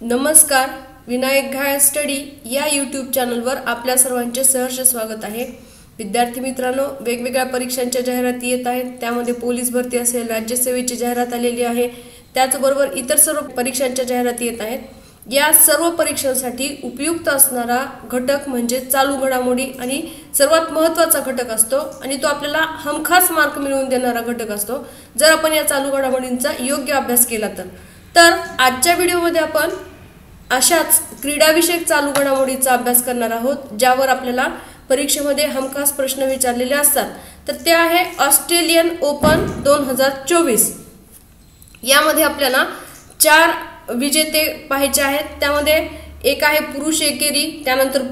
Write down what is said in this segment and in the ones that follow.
नमस्कार, विनायक घाळ स्टडी या यूट्यूब चॅनलवर आपल्या सर्वांचे सहर्ष स्वागत आहे। विद्यार्थी मित्रांनो, वेगवेगळ्या परीक्षांच्या जाहिराती येत आहेत। त्यामध्ये पोलीस भरती असेल, राज्यसेवेची जाहिरात आलेली आहे, त्याचबरोबर इतर सर्व परीक्षांच्या जाहिराती येत आहेत। या सर्व परीक्षांसाठी उपयुक्त असणारा घटक म्हणजे चालू घडामोडी आणि सर्वात महत्त्वाचा घटक असतो आणि तो आपल्याला हमखास मार्क मिळवून देणारा घटक असतो जर आपण या चालू घडामोडींचा योग्य अभ्यास केला तर आजच्या व्हिडिओमध्ये आपण अशाच क्रीडाविषयक चालू घडामोडीचा अभ्यास करणार आहोत, ज्यावर आपल्याला परीक्षेमध्ये हमखास प्रश्न विचारलेले असतात। तर ते आहे ऑस्ट्रेलियन ओपन 2024। यामध्ये आपल्याला 4 विजेते पाहायचे आहेत। त्यामध्ये एक आहे पुरुष एकेरी, त्यानंतर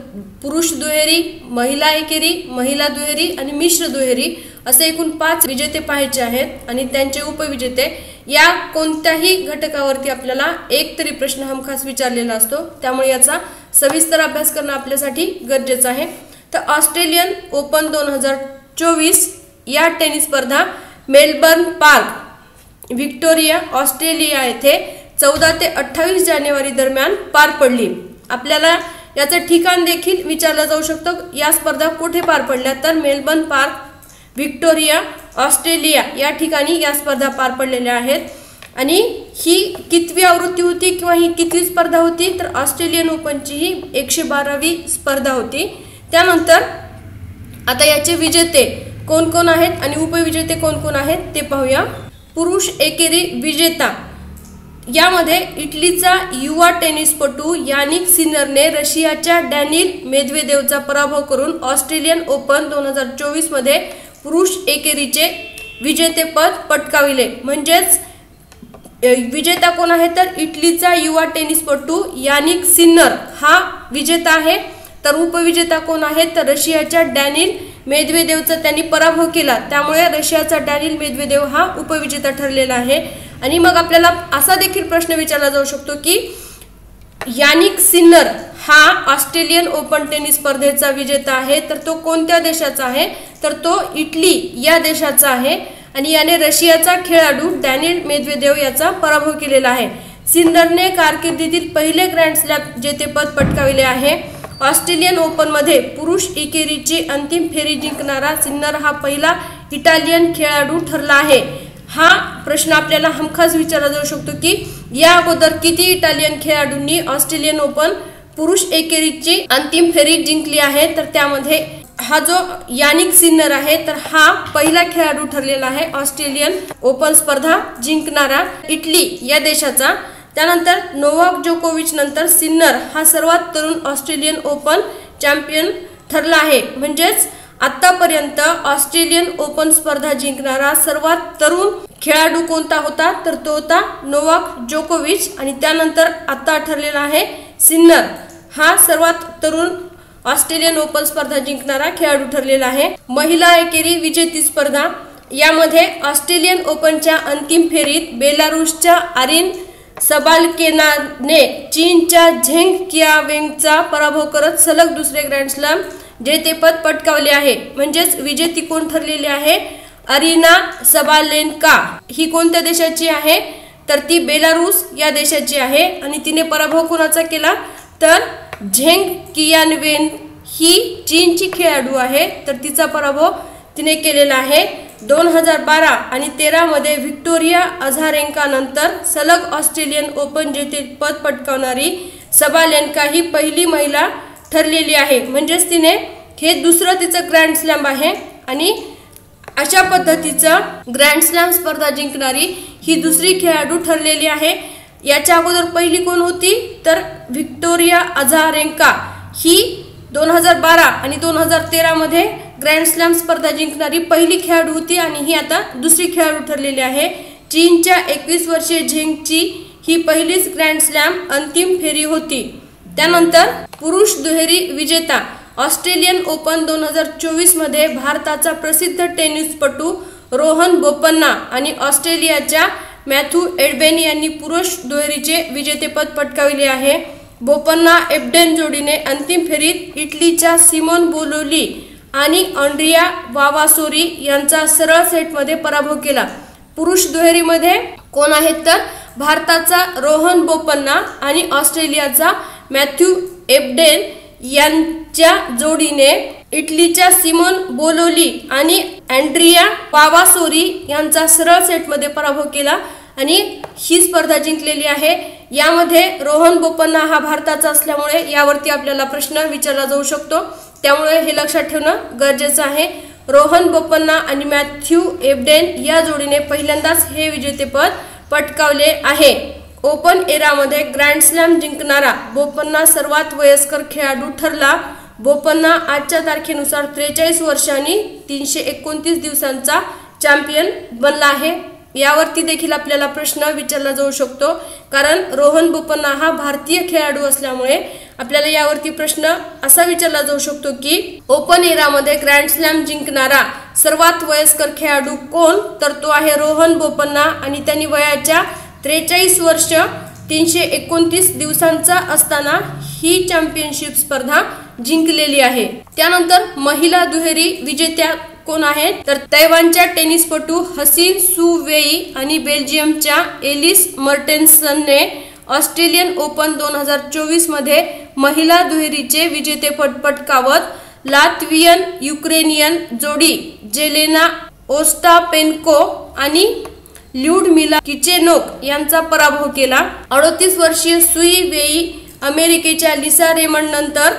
पुरुष दुहेरी, महिला एकेरी, महिला दुहेरी आणि मिश्र दुहेरी असे एकूण 5 विजेते पाहायचे आहेत आणि त्यांचे उपविजेते। या कोणत्याही घटकावरती आपल्याला एक तरी प्रश्न हमखास विचारलेला असतो, त्यामुळे याचा सविस्तर अभ्यास करणं आपल्यासाठी गरजेचं आहे। तर ऑस्ट्रेलियन ओपन 2024 या टेनिस स्पर्धा मेलबर्न पार्क, व्हिक्टोरिया, ऑस्ट्रेलिया येथे 14 ते 28 जानेवारी दरम्यान पार पडली। आपल्याला याचं ठिकाण देखील विचारलं जाऊ शकतं, या स्पर्धा कुठे पार पडल्या, तर मेलबर्न पार्क, व्हिक्टोरिया, ऑस्ट्रेलिया या ठिकाणी या स्पर्धा पार पडलेल्या आहेत। आणि ही कितवी आवृत्ती होती किंवा ही कितवी स्पर्धा होती, तर ऑस्ट्रेलियन ओपनची ही 112वी स्पर्धा होती। त्यानंतर आता याचे विजेते कोण कोण आहेत आणि उपविजेते कोण कोण आहेत ते पाहूया। पुरुष एकेरी विजेता यामध्ये इटलीचा युवा टेनिसपटू यानिक सिनरने रशियाच्या डॅनिल मेदवेदेवचा पराभव करून ऑस्ट्रेलियन ओपन 2024 मध्ये पुरुष एकेरीचे विजेतेपद पटकाविले। म्हणजेच विजेता कोण आहे, तर इटलीचा युवा टेनिसपटू यानिक सिनर हा विजेता आहे। तर उपविजेता कोण आहे, तर रशियाच्या डॅनिल मेदवेदेवचा त्यांनी पराभव केला, त्यामुळे रशियाचा डॅनिल मेदवेदेव हा उपविजेता ठरलेला आहे। आणि मग आपल्याला असा देखील प्रश्न विचारला जाऊ शकतो की यानिक सिनर हा ऑस्ट्रेलियन ओपन टेनिस स्पर्धेचा विजेता आहे, तर तो कोणत्या देशाचा आहे, तर तो इटली या देशाचा आहे आणि याने रशियाचा खेळाडू डॅनिल मेदवेदेव याचा पराभव केलेला आहे। सिनरने कारकिर्दीतील पहिले ग्रँड स्लॅम जेतेपद पटकाविले आहे। ऑस्ट्रेलियन ओपन मध्ये पुरुष एकेरीची अंतिम फेरी जिंकणारा सिन्नर हा पहिला इटालियन खेळाडू ठरला आहे। हा प्रश्न आपल्याला हमखास विचारला जाऊ शकतो की या अगोदर किती इटालियन खेळाडूंनी ऑस्ट्रेलियन ओपन पुरुष एकेरीची अंतिम फेरी जिंकली आहे, तर त्यामध्ये हा जो यानिक सिन्नर आहे तर हा पहिला खेळाडू ठरलेला आहे ऑस्ट्रेलियन ओपन स्पर्धा जिंकणारा इटली या देशाचा। त्यानंतर नोवाक जोकोविच नंतर सिन्नर हा सर्वात तरुण ऑस्ट्रेलियन ओपन चॅम्पियन ठरला आहे। म्हणजेच आतापर्यंत ऑस्ट्रेलियन ओपन स्पर्धा जिंकणारा सर्वात तरुण खेळाडू कोणता होता, तर तो होता नोवाक जोकोविच आणि त्यानंतर आता ठरलेला आहे सिन्नर हा सर्वात तरुण ऑस्ट्रेलियन ओपन स्पर्धा जिंकणारा खेळाडू ठरलेला आहे। महिला एकेरी विजेती स्पर्धा यामध्ये ऑस्ट्रेलियन ओपनच्या अंतिम फेरीत बेलारूसच्या आरिन सबालकेनाने चीनच्या झेंग कियावेंगचा पराभव करत सलग दुसरे ग्रँड स्लॅम जेतेपद पटकावले आहे। म्हणजेच विजेती कोण ठरलेली आहे, अरिना सबालेन्का ही कोणत्या देशाची आहे, तर ती बेलारूस या देशाची आहे आणि तिने पराभव कोणाचा केला, तर झेंग कियावेन ही चीनची खेळाडू आहे, तर तिचा पराभव तिने केलेला आहे। 2012 आणि 13 मध्ये व्हिक्टोरिया अझारेन्का नंतर सलग ऑस्ट्रेलियन ओपन जेतेपद पटकावणारी सबालेन्का ही पहिली महिला ठरलेली आहे। म्हणजेच तिने हे दुसरं तिचं ग्रँड स्लॅम आहे आणि अशा पद्धतीचं ग्रँड स्लॅम स्पर्धा जिंकणारी ही दुसरी खेळाडू ठरलेली आहे। याच्या अगोदर पहिली कोण होती, तर व्हिक्टोरिया अझारेन्का ही 2012 आणि 2013 मध्ये ग्रँड स्लॅम स्पर्धा जिंकणारी पहिली खेळाडू होती आणि ही आता दुसरी खेळाडू ठरलेली आहे। चीनच्या 21 वर्षीय झेंगची ही पहिलीच ग्रँड स्लॅम अंतिम फेरी होती। त्यानंतर पुरुष दुहेरी विजेता ऑस्ट्रेलियन ओपन 2024 मध्ये भारताचा प्रसिद्ध टेनिसपटू रोहन बोपन्ना आणि ऑस्ट्रेलियाच्या मॅथ्यू एडबेन यांनी पुरुष दुहेरीचे विजेतेपद पटकाविले आहे। बोपन्ना एबडेन जोडीने अंतिम फेरीत इटलीच्या सिमोन बोलोली आणि आंड्रिया वावासोरी यांचा सरळ सेटमध्ये पराभव केला। पुरुष दुहेरीमध्ये कोण आहेत, तर भारताचा रोहन बोपन्ना आणि ऑस्ट्रेलियाचा मॅथ्यू एबडेन यांच्या जोडीने इटलीच्या सिमोन बोलोली आणि अँड्रिया पावासोरी यांचा सरळ सेटमध्ये पराभव केला आणि ही स्पर्धा जिंकलेली आहे। यामध्ये रोहन बोपन्ना हा भारताचा असल्यामुळे यावरती आपल्याला प्रश्न विचारला जाऊ शकतो, त्यामुळे हे लक्षात ठेवणं गरजेचं आहे। रोहन बोपन्ना आणि मॅथ्यू एबडेन या जोडीने पहिल्यांदाच हे विजेतेपद पटकावले आहे। ओपन एरामध्ये ग्रँड स्लॅम जिंकणारा बोपन्ना सर्वात वयस्कर खेळाडू ठरला। बोपन्ना आजच्या तारखेनुसार 43 वर्षांनी 329 दिवसांचा चॅम्पियन बनला आहे। यावरती देखील आपल्याला प्रश्न विचारला जाऊ शकतो, कारण रोहन बोपन्ना हा भारतीय खेळाडू असल्यामुळे आपल्याला यावरती प्रश्न असा विचारला जाऊ शकतो की ओपन एरामध्ये ग्रँड स्लॅम जिंकणारा सर्वात वयस्कर खेळाडू कोण, तर तो आहे रोहन बोपन्ना आणि त्यांनी वयाच्या 43 वर्ष 329 दिवसांचा असताना ही चॅम्पियनशिप स्पर्धा जिंकलेली आहे। त्यानंतर महिला दुहेरी विजेत्या कोण आहेत, तर तैवानच्या टेनिसपटू हसीन सू वेई आणि बेल्जियमच्या एलिस मर्टेन्सनने ऑस्ट्रेलियन ओपन 2024 मध्ये महिला दुहेरीचे विजेतेपद पटकावत लात्वियन युक्रेनियन जोडी जेलेना ओस्टापेन्को आणि ल्युडमिला किचेनोक यांचा पराभव केला। 38 वर्षीय सुई वेई अमेरिकेच्या लिसा रेमंड नंतर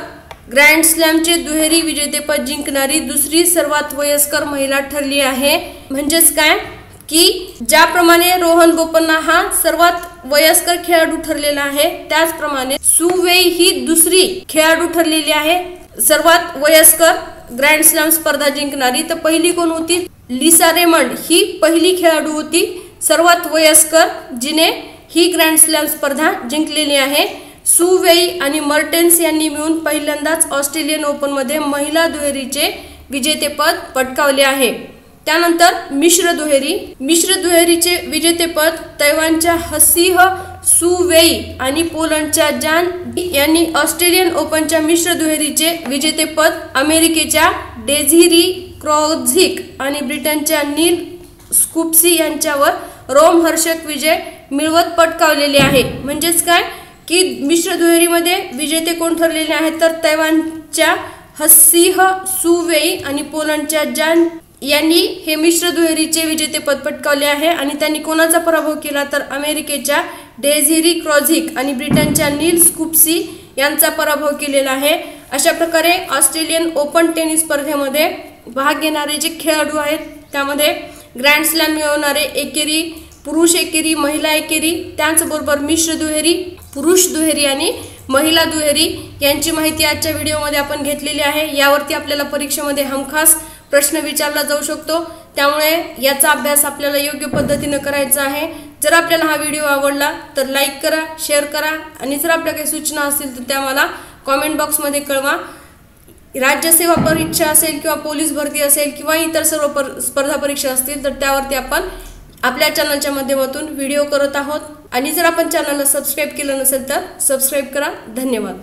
ग्रँड स्लॅमचे दुहेरी विजेतेपद जिंकणारी दुसरी सर्वात वयस्कर महिला ठरली आहे। म्हणजेच काय की ज्याप्रमाणे रोहन बोपन्ना हा सर्वात वयस्कर खेळाडू ठरलेला आहे, त्याचप्रमाणे सू वेई ही दुसरी खेळाडू ठरलेली आहे सर्वात वयस्कर ग्रँड स्लॅम स्पर्धा जिंकणारी। तर पहिली कोण होती, लिसा रेमंड ही पहिली खेळाडू होती सर्वात वयस्कर जिने ही ग्रँड स्लॅम स्पर्धा जिंकलेली आहे। सू वेई आणि मर्टेन्स यांनी मिळून पहिल्यांदाच ऑस्ट्रेलियन ओपन मध्ये महिला दुहेरीचे विजेतेपद पटकावले आहे। त्यानंतर मिश्र दुहेरीचे विजेतेपद तैवानच्या हसीह सू वेई आणि पोलंडच्या जान यांनी ऑस्ट्रेलियन ओपनच्या मिश्र दुहेरीचे विजेतेपद अमेरिकेच्या डेझिरी क्रॉझिक आणि ब्रिटनच्या नील स्कूप्सी यांच्यावर रोमहर्षक विजय मिळवत पटकावलेले आहे। म्हणजेच काय की मिश्र दुहेरीमध्ये विजेते कोण ठरलेले आहेत, तर तैवानच्या हसीह सू वेई आणि पोलंडच्या जान यांनी हे मिश्र दुहेरीचे विजेतेपद पटकावले आहे आणि त्यांनी कोणाचा पराभव केला, तर अमेरिकेच्या डेझिरी क्रॉझिक आणि ब्रिटनच्या नील स्कूप्सी यांचा पराभव केलेला आहे। अशा प्रकारे ऑस्ट्रेलियन ओपन टेनिस स्पर्धेमध्ये भाग घेणारे जे खेळाडू आहेत त्यामध्ये ग्रँड स्लॅम मिळवणारे एकेरी, पुरुष एकेरी, महिला एकेरी, त्याचबरोबर मिश्र दुहेरी, पुरुष दुहेरी आणि महिला दुहेरी यांची माहिती आजच्या व्हिडिओमध्ये आपण घेतलेली आहे। यावरती आपल्याला परीक्षेमध्ये हमखास प्रश्न विचारला जाऊ शकतो, त्यामुळे याचा अभ्यास आपल्याला योग्य पद्धतीने करायचा आहे। जर आपल्याला हा व्हिडिओ आवडला तर लाईक करा, शेअर करा आणि जर आपल्या काही सूचना असतील तर त्या मला कॉमेंट बॉक्समध्ये कळवा। राज्यसेवा परीक्षा असेल किंवा पोलीस भरती असेल किंवा इतर सर्व स्पर्धा परीक्षा असतील तर त्यावरती आपण आपल्या चॅनलच्या माध्यमातून व्हिडिओ करत आहोत आणि जर आपण चॅनलला सबस्क्राईब केलं नसेल तर सबस्क्राईब करा। धन्यवाद।